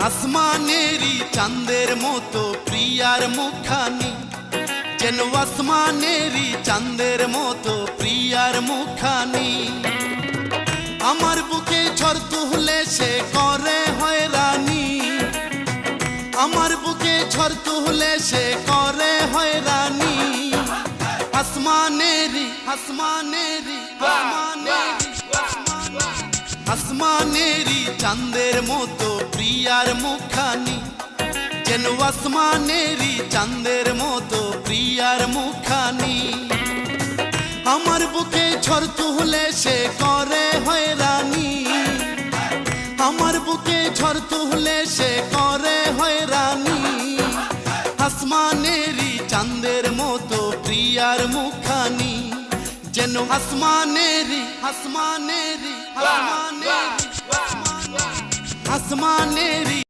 আসমানেরই চাঁদের মতো প্রিয়ার মুখানি, যেন আসমানেরই চাঁদের মতো প্রিয়ার মুখানি। আমার বুকে ঝড় তুললে সে করে হয়রানি, আমার বুকে ঝড় তুললে সে করে হয়রানি। আসমানেরই আসমানেরই আসমানেরই চাঁদের মতো প্রিয়ার মুখানি, যেন আসমানেরই চাঁদের মতো প্রিয়ার মুখানি। আমার বুকে ঝড় তুললে সে করে হয়রানি, আমার বুকে ঝড় তুললে সে করে হয়রানি। আসমানেরই চাঁদের মতো প্রিয়ার মুখানি, যেন আসমানেরই আসমানেরই আসমানেরই